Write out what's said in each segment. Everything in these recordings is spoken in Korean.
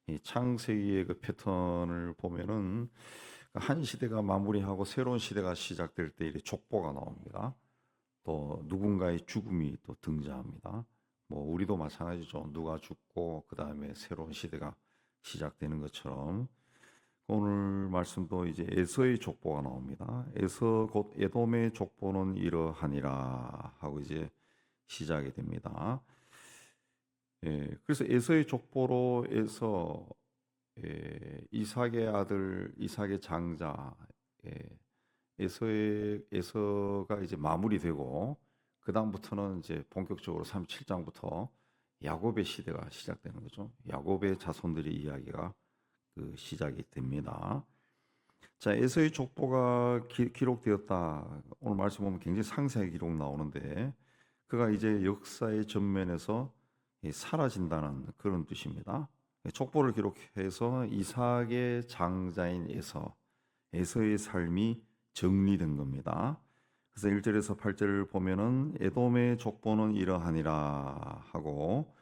이 창세기의 그 패턴을 보면은 한 시대가 마무리하고 새로운 시대가 시작될 때 이 족보가 나옵니다. 또 누군가의 죽음이 또 등장합니다. 뭐 우리도 마찬가지죠. 누가 죽고 그 다음에 새로운 시대가 시작되는 것처럼 오늘 말씀도 이제 에서의 족보가 나옵니다. 에서 곧 에돔의 족보는 이러하니라 하고 이제 시작이 됩니다. 그래서 에서의 족보로 에서 이삭의 아들 이삭의 장자 예, 에서가 이제 마무리되고 그 다음부터는 이제 본격적으로 37장부터 야곱의 시대가 시작되는 거죠. 야곱의 자손들의 이야기가 그 시작이 됩니다. 자, 에서의 족보가 기록되었다. 오늘 말씀 보면 굉장히 상세하게 기록 나오는데 그가 이제 역사의 전면에서 사라진다는 그런 뜻입니다. 족보를 기록해서 이삭의 장자인 에서의 삶이 정리된 겁니다. 그래서 1절에서 8절을 보면은 에돔의 족보는 이러하니라 하고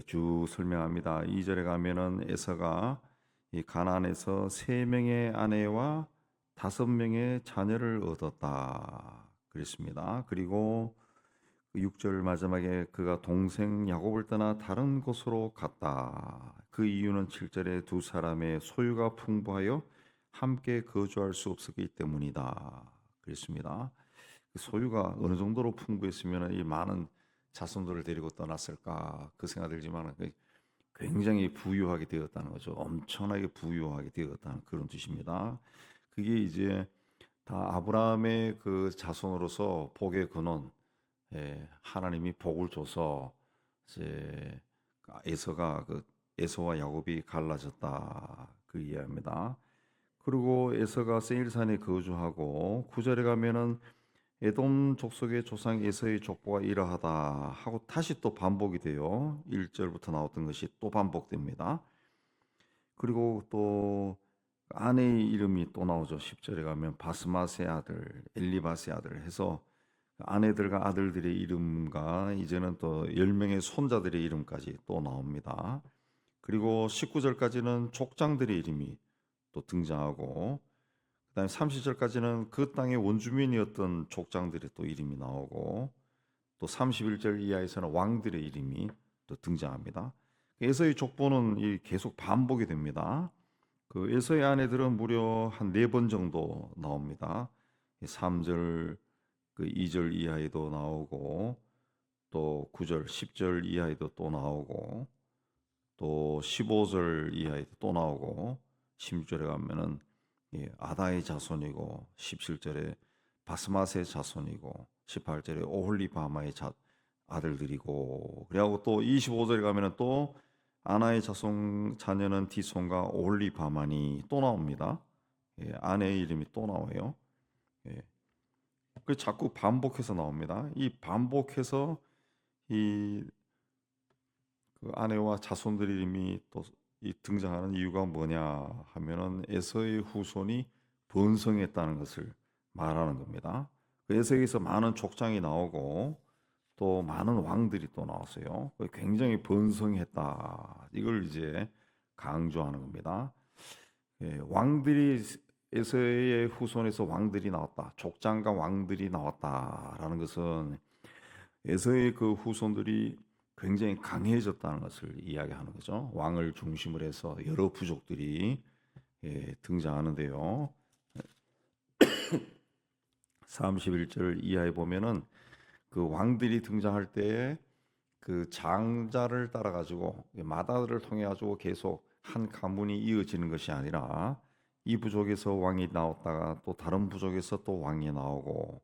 쭉 설명합니다. 2절에 가면은 에서가 이 가나안에서 3명의 아내와 5명의 자녀를 얻었다 그랬습니다. 그리고 6절 마지막에 그가 동생 야곱을 떠나 다른 곳으로 갔다. 그 이유는 7절에 두 사람의 소유가 풍부하여 함께 거주할 수 없었기 때문이다. 그랬습니다. 그 소유가 어느 정도로 풍부했으면 이 많은 자손들을 데리고 떠났을까 그 생각 들지만 굉장히 부유하게 되었다는 거죠. 엄청나게 부유하게 되었다는 그런 뜻입니다. 그게 이제 다 아브라함의 그 자손으로서 복의 근원, 하나님이 복을 줘서 이제 에서와 야곱이 갈라졌다 그 이해합니다. 그리고 에서가 세일산에 거주하고 9절에 가면은 에돔 족속의 조상 에서의 족보가 이러하다 하고 다시 또 반복이 돼요. 1절부터 나왔던 것이 또 반복됩니다. 그리고 또 아내의 이름이 또 나오죠. 10절에 가면 바스맛의 아들, 엘리바스의 아들 해서 아내들과 아들들의 이름과 이제는 또 10명의 손자들의 이름까지 또 나옵니다. 그리고 19절까지는 족장들의 이름이 또 등장하고 그다음에 30절까지는 그 땅의 원주민이었던 족장들의 또 이름이 나오고 또 31절 이하에서는 왕들의 이름이 또 등장합니다. 에서의 족보는 계속 반복이 됩니다. 그 에서의 아내들은 무려 한 4번 정도 나옵니다. 3절, 그 2절 이하에도 나오고 또 9절, 10절 이하에도 또 나오고 또 15절 이하에도 또 나오고 16절에 가면은 아다의 자손이고 17절에 바스맛의 자손이고 18절에 오홀리바마의 아들들이고 그리고 또 25절에 가면은 또 아나의 자녀는 디손과 오홀리바마니 또 나옵니다. 아내의 이름이 또 나와요. 그 자꾸 반복해서 나옵니다. 이 반복해서 이 그 아내와 자손들 이름이 또 등장하는 이유가 뭐냐 하면은 에서의 후손이 번성했다는 것을 말하는 겁니다. 그 에서에서 많은 족장이 나오고 또 많은 왕들이 또 나왔어요. 굉장히 번성했다. 이걸 이제 강조하는 겁니다. 왕들이 에서의 후손에서 왕들이 나왔다. 족장과 왕들이 나왔다라는 것은 에서의 그 후손들이 굉장히 강해졌다는 것을 이야기하는 거죠. 왕을 중심으로 해서 여러 부족들이 등장하는데요. 31절 이하에 보면은 그 왕들이 등장할 때에 그 장자를 따라 가지고 마다들을 통해 가지고 계속 한 가문이 이어지는 것이 아니라 이 부족에서 왕이 나왔다가 또 다른 부족에서 또 왕이 나오고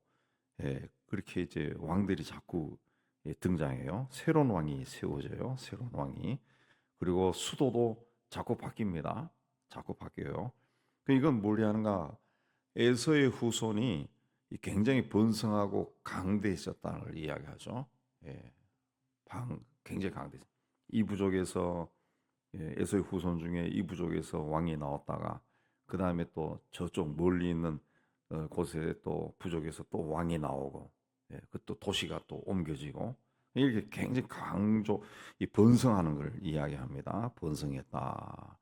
그렇게 이제 왕들이 자꾸 등장해요. 새로운 왕이 세워져요. 새로운 왕이. 그리고 수도도 자꾸 바뀝니다. 자꾸 바뀌어요. 이건 뭘 하는가? 에서의 후손이 굉장히 번성하고 강대했었다는 걸 이야기하죠. 예, 굉장히 강대. 이 부족에서 에서의 후손 중에 이 부족에서 왕이 나왔다가 그 다음에 또 저쪽 멀리 있는 곳에 또 부족에서 또 왕이 나오고 그 또 도시가 또 옮겨지고 이렇게 굉장히 이 번성하는 걸 이야기합니다. 번성했다.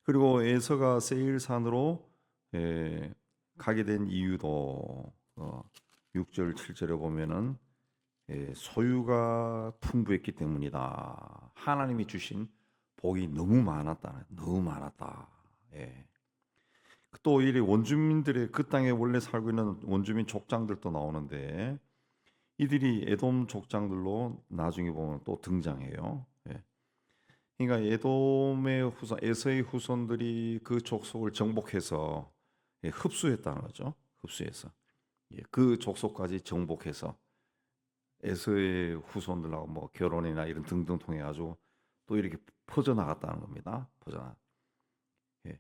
그리고 에서가 세일산으로 가게 된 이유도 6절, 7절에 보면은 소유가 풍부했기 때문이다. 하나님이 주신 복이 너무 많았다. 너무 많았다. 예. 또 이 원주민들의 그 땅에 원래 살고 있는 원주민 족장들도 나오는데 이들이 에돔 족장들로 나중에 보면 또 등장해요. 예. 그러니까 에돔의 후손, 에서의 후손들이 그 족속을 정복해서 흡수했다는 거죠. 흡수해서 그 족속까지 정복해서 에서의 후손들하고 뭐 결혼이나 이런 등등 통해 가지고 또 이렇게 퍼져 나갔다는 겁니다. 예.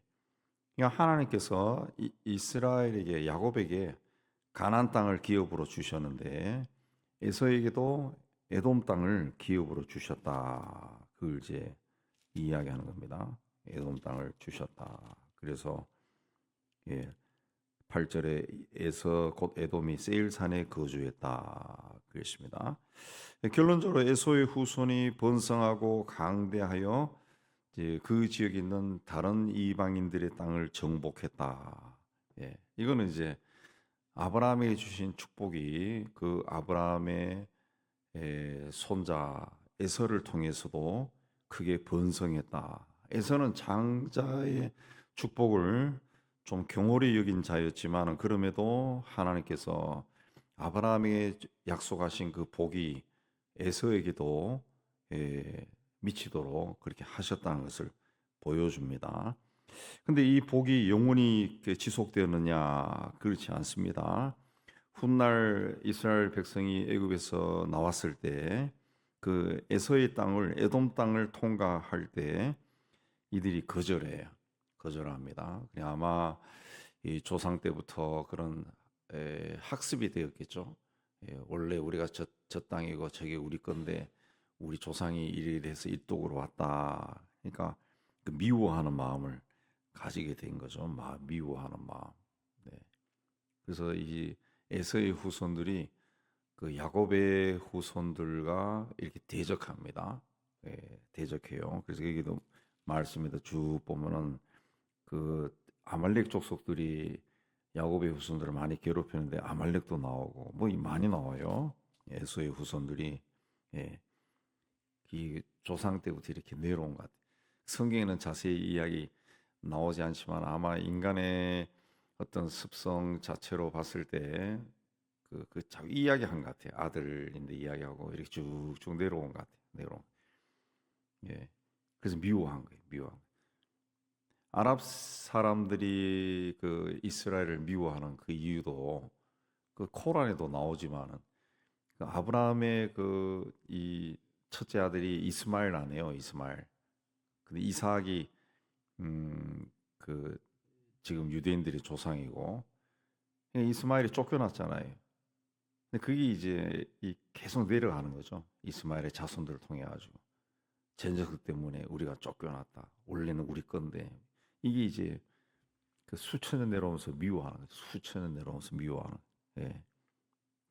그러니까 하나님께서 이스라엘에게 야곱에게 가나안 땅을 기업으로 주셨는데 에서에게도 에돔 땅을 기업으로 주셨다. 그걸 이제 이야기하는 겁니다. 에돔 땅을 주셨다. 그래서 8절에 에서 곧 에돔이 세일산에 거주했다. 그랬습니다. 결론적으로 에서의 후손이 번성하고 강대하여 이제 그 지역에 있는 다른 이방인들의 땅을 정복했다. 이거는 이제 아브라함에게 주신 축복이 그 아브라함의 손자 에서를 통해서도 크게 번성했다. 에서는 장자의 축복을 좀 경홀히 여긴 자였지만 그럼에도 하나님께서 아브라함에게 약속하신 그 복이 에서에게도 미치도록 그렇게 하셨다는 것을 보여줍니다. 근데 이 복이 영원히 지속되었느냐? 그렇지 않습니다. 훗날 이스라엘 백성이 애굽에서 나왔을 때 그 에서의 땅을 에돔 땅을 통과할 때 이들이 거절해요. 거절합니다. 그냥 아마 이 조상 때부터 그런 학습이 되었겠죠. 원래 우리가 저 땅이고 저게 우리 건데 우리 조상이 이래서 이쪽으로 왔다. 그러니까 그 미워하는 마음을 가지게 된 거죠. 미워하는 마음. 네. 그래서 이 에서의 후손들이 그 야곱의 후손들과 이렇게 대적합니다. 대적해요. 그래서 여기도 말씀에도 쭉 보면은 그 아말렉 족속들이 야곱의 후손들을 많이 괴롭히는데 아말렉도 나오고 뭐 많이 나와요. 에서의 후손들이 이 조상 때부터 이렇게 내려온 것 같아요. 성경에는 자세히 이야기 나오지 않지만 아마 인간의 어떤 습성 자체로 봤을 때 자꾸 이야기한 것 같아요. 아들인데 이야기하고 이렇게 쭉쭉 내려온 것 같아요. 그래서 미워한 거예요. 미워한 거예요. 아랍 사람들이 그 이스라엘을 미워하는 그 이유도 그 코란에도 나오지만은 그 아브라함의 그 이 첫째 아들이 이스마엘 아니에요. 이스마엘. 근데 이삭이 그 지금 유대인들의 조상이고 이스마엘이 쫓겨났잖아요. 근데 그게 이제 계속 내려가는 거죠. 이스마엘의 자손들을 통해 가지고 전적 때문에 우리가 쫓겨났다. 원래는 우리 건데 이게 이제 그 수천 년 내려오면서 미워하는 거죠. 수천 년 내려오면서 미워하는.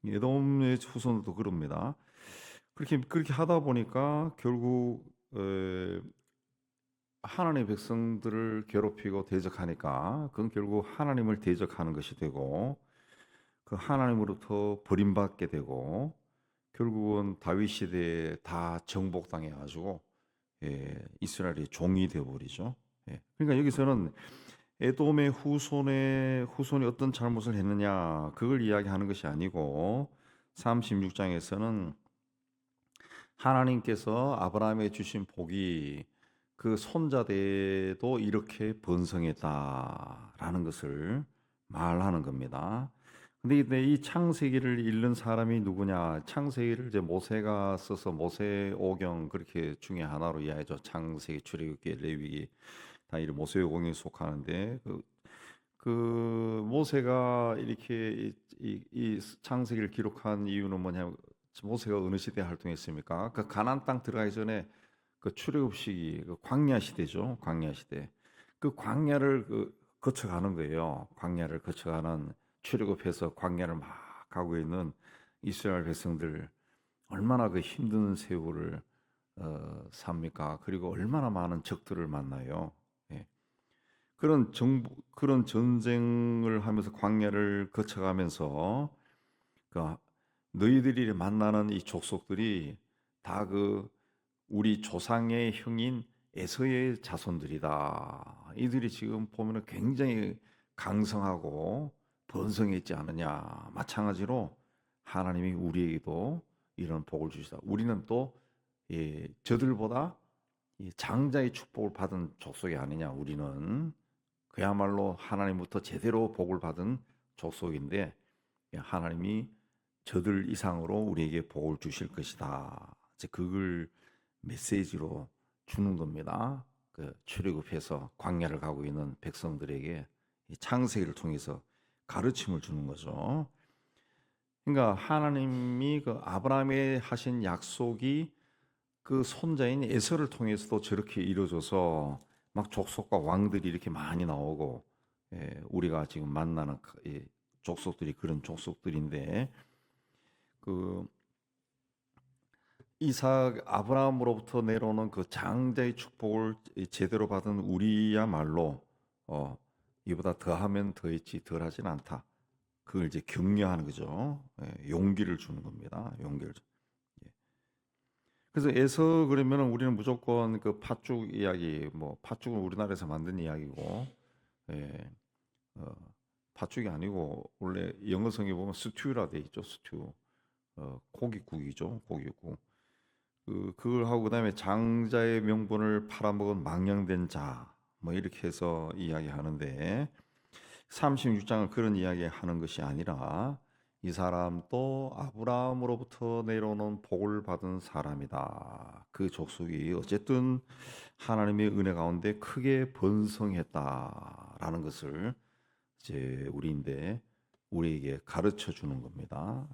에돔의 후손도 그럽니다. 그렇게 하다 보니까 결국 하나님의 백성들을 괴롭히고 대적하니까 그건 결국 하나님을 대적하는 것이 되고 그 하나님으로부터 버림받게 되고 결국은 다윗 시대에 다 정복당해 가지고 이스라엘이 종이 되어 버리죠. 그러니까 여기서는 에돔의 후손이 어떤 잘못을 했느냐 그걸 이야기하는 것이 아니고 36장에서는 하나님께서 아브라함에 주신 복이 그 손자대도 이렇게 번성했다라는 것을 말하는 겁니다. 근데 이 창세기를 읽는 사람이 누구냐? 창세기를 이제 모세가 써서 모세오경 그렇게 중에 하나로 이해하죠. 창세기, 출애굽기, 레위기 다 이 모세오경에 속하는데 그 모세가 이렇게 이 창세기를 기록한 이유는 뭐냐면 모세가 어느 시대에 활동했습니까? 그 가나안 땅 들어가기 전에 그 출애굽 시기, 그 광야 시대죠. 광야 시대. 그 광야를 거쳐가는 거예요. 광야를 거쳐가는 출애굽해서 광야를 막 가고 있는 이스라엘 백성들 얼마나 그 힘든 세월을 삽니까? 그리고 얼마나 많은 적들을 만나요. 예. 그런 전쟁을 하면서 광야를 거쳐가면서 그 너희들이 만나는 이 족속들이 다 그 우리 조상의 형인 에서의 자손들이다. 이들이 지금 보면은 굉장히 강성하고 번성했지 않느냐. 마찬가지로 하나님이 우리에게도 이런 복을 주시다. 우리는 또 저들보다 이 장자의 축복을 받은 족속이 아니냐. 우리는 그야말로 하나님부터 제대로 복을 받은 족속인데 하나님이 저들 이상으로 우리에게 복을 주실 것이다. 이제 그걸 메시지로 주는 겁니다. 그 출애굽해서 광야를 가고 있는 백성들에게 이 창세기를 통해서 가르침을 주는 거죠. 그러니까 하나님이 그 아브라함에 하신 약속이 그 손자인 에서를 통해서도 저렇게 이루어져서 막 족속과 왕들이 이렇게 많이 나오고 우리가 지금 만나는 족속들이 그런 족속들인데 그 이삭 아브라함으로부터 내려오는 그 장자의 축복을 제대로 받은 우리야말로 이보다 더하면 더했지 덜하진 않다. 그걸 이제 격려하는 거죠. 용기를 주는 겁니다. 용기를. 예. 그래서 에서 그러면은 우리는 무조건 그 팥죽 이야기, 뭐 팥죽은 우리나라에서 만든 이야기고, 예, 어, 팥죽이 아니고 원래 영어 성에 보면 스튜라 돼 있죠. 스튜, 고깃국이죠. 고깃국. 그걸 하고 그다음에 장자의 명분을 팔아먹은 망령된 자 뭐 이렇게 해서 이야기하는데 36장은 그런 이야기하는 것이 아니라 이 사람도 아브라함으로부터 내려오는 복을 받은 사람이다. 그 족속이 어쨌든 하나님의 은혜 가운데 크게 번성했다라는 것을 이제 우리에게 가르쳐 주는 겁니다.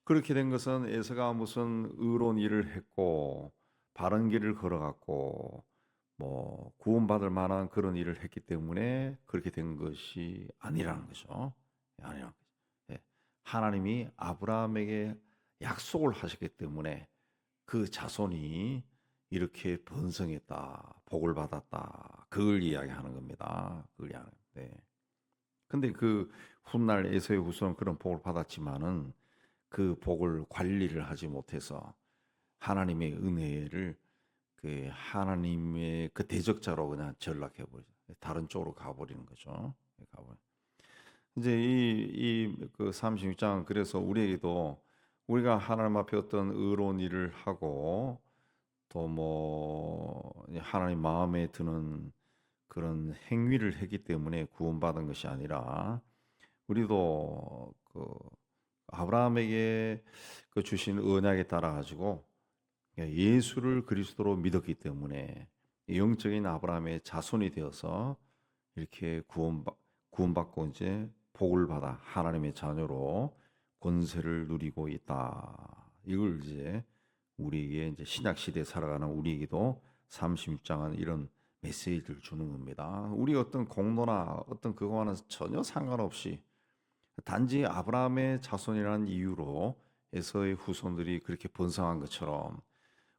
그렇게 된 것은 에서가 무슨 의로운 일을 했고 바른 길을 걸어갔고 뭐 구원받을 만한 그런 일을 했기 때문에 그렇게 된 것이 아니라는 거죠. 아니라는 거죠. 예. 하나님이 아브라함에게 약속을 하셨기 때문에 그 자손이 이렇게 번성했다, 복을 받았다. 그걸 이야기하는 겁니다. 그걸 이야기하는. 네. 근데 그 훗날 에서의 후손은 그런 복을 받았지만은 그 복을 관리를 하지 못해서 하나님의 은혜를 그 하나님의 그 대적자로 그냥 전락해 버리죠. 다른 쪽으로 가버리는 거죠. 이제 이그 36장 그래서 우리에게도 우리가 하나님 앞에 어떤 의로운 일을 하고 또 뭐 하나님 마음에 드는 그런 행위를 했기 때문에 구원받은 것이 아니라 우리도 그 아브라함에게 그 주신 언약에 따라 가지고 예수를 그리스도로 믿었기 때문에 영적인 아브라함의 자손이 되어서 이렇게 구원받고 이제 복을 받아 하나님의 자녀로 권세를 누리고 있다. 이걸 이제 우리에게 이제 신약 시대에 살아가는 우리에게도 36장은 이런 메시지를 주는 겁니다. 우리 어떤 공로나 어떤 그거와는 전혀 상관없이 단지 아브라함의 자손이라는 이유로 에서의 후손들이 그렇게 번성한 것처럼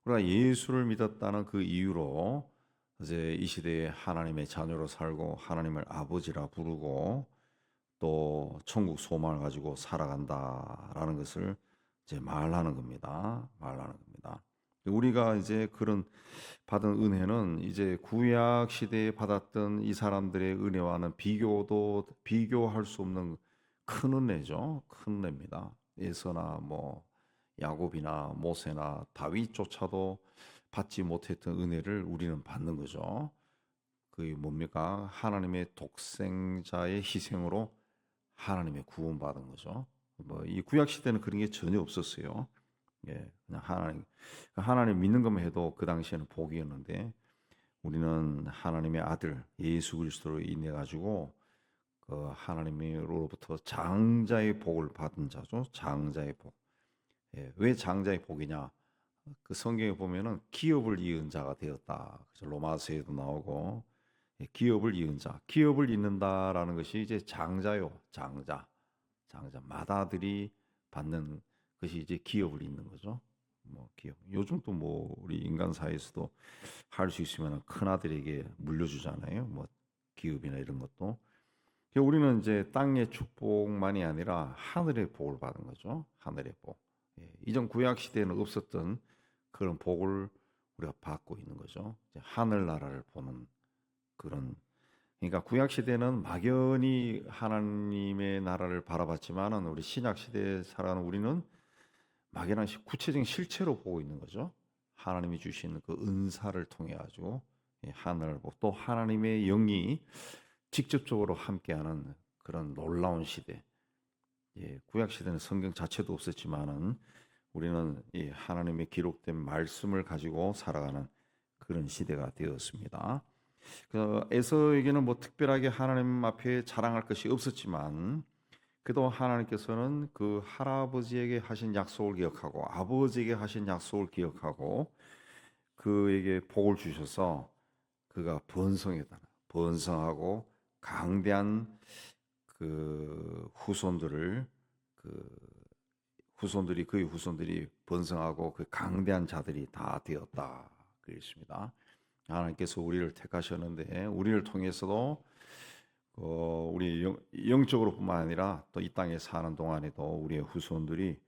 우리가 예수를 믿었다는 그 이유로 이제 이 시대에 하나님의 자녀로 살고 하나님을 아버지라 부르고 또 천국 소망을 가지고 살아간다라는 것을 이제 말하는 겁니다. 말하는 겁니다. 우리가 이제 그런 받은 은혜는 이제 구약 시대에 받았던 이 사람들의 은혜와는 비교할 수 없는 큰 은혜죠. 큰 은혜입니다. 예서나 뭐 야곱이나 모세나 다윗조차도 받지 못했던 은혜를 우리는 받는 거죠. 그게 뭡니까? 하나님의 독생자의 희생으로 하나님의 구원받은 거죠. 뭐 이 구약 시대는 그런 게 전혀 없었어요. 예, 그냥 하나님 믿는 것만 해도 그 당시에는 복이었는데 우리는 하나님의 아들 예수 그리스도로 인해 가지고 그 하나님으로부터 장자의 복을 받은 자죠. 장자의 복. 예, 왜 장자의 복이냐? 그 성경에 보면은 기업을 이은 자가 되었다. 그래서 로마서에도 나오고 기업을 이은 자, 기업을 잇는다라는 것이 이제 장자요, 장자, 장자 마다들이 받는 그것이 이제 기업을 잇는 거죠. 뭐 기업. 요즘 또 뭐 우리 인간 사회에서도 할 수 있으면 큰 아들에게 물려주잖아요. 뭐 기업이나 이런 것도. 그러니까 우리는 이제 땅의 축복만이 아니라 하늘의 복을 받은 거죠. 하늘의 복. 예, 이전 구약 시대에는 없었던 그런 복을 우리가 받고 있는 거죠. 이제 하늘 나라를 보는 그런. 그러니까 구약 시대는 막연히 하나님의 나라를 바라봤지만은 우리 신약 시대에 살아가는 우리는 막연한 구체적인 실체로 보고 있는 거죠. 하나님이 주신 그 은사를 통해 가지고 하늘을 보고 또 하나님의 영이 직접적으로 함께하는 그런 놀라운 시대. 예, 구약 시대는 성경 자체도 없었지만은 우리는 이 하나님의 기록된 말씀을 가지고 살아가는 그런 시대가 되었습니다. 그 에서에게는 뭐 특별하게 하나님 앞에 자랑할 것이 없었지만 그래도 하나님께서는 그 할아버지에게 하신 약속을 기억하고 아버지에게 하신 약속을 기억하고 그에게 복을 주셔서 그가 번성하고 강대한 그 후손들을 그 후손들이 그의 후손들이 번성하고 그 강대한 자들이 다 되었다 그랬습니다. 하나님께서 우리를 택하셨는데 우리를 통해서도 우리 영적으로뿐만 아니라 또 이 땅에 사는 동안에도 우리의 후손들이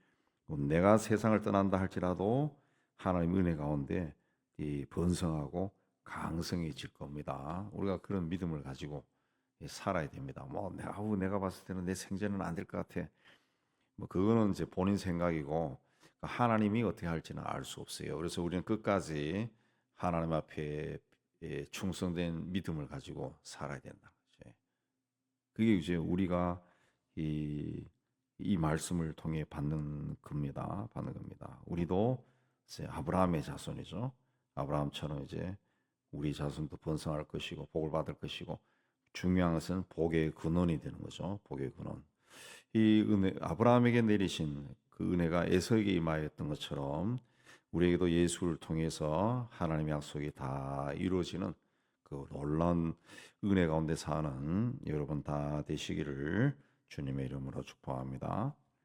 내가 세상을 떠난다 할지라도 하나님 은혜 가운데 이 번성하고 강성해질 겁니다. 우리가 그런 믿음을 가지고 살아야 됩니다. 뭐 내가 봤을 때는 내 생전은 안 될 것 같아. 뭐 그거는 이제 본인 생각이고 하나님이 어떻게 할지는 알 수 없어요. 그래서 우리는 끝까지 하나님 앞에 충성된 믿음을 가지고 살아야 된다. 그게 이제 우리가 이 말씀을 통해 받는 겁니다. 받는 겁니다. 우리도 이제 아브라함의 자손이죠. 아브라함처럼 이제 우리 자손도 번성할 것이고 복을 받을 것이고 중요한 것은 복의 근원이 되는 거죠. 복의 근원. 이 은혜 아브라함에게 내리신 그 은혜가 에서에게 임하였던 것처럼 우리에게도 예수를 통해서 하나님의 약속이 다 이루어지는 그 놀라운 은혜 가운데 사는 여러분 다 되시기를 주님의 이름으로 축복합니다.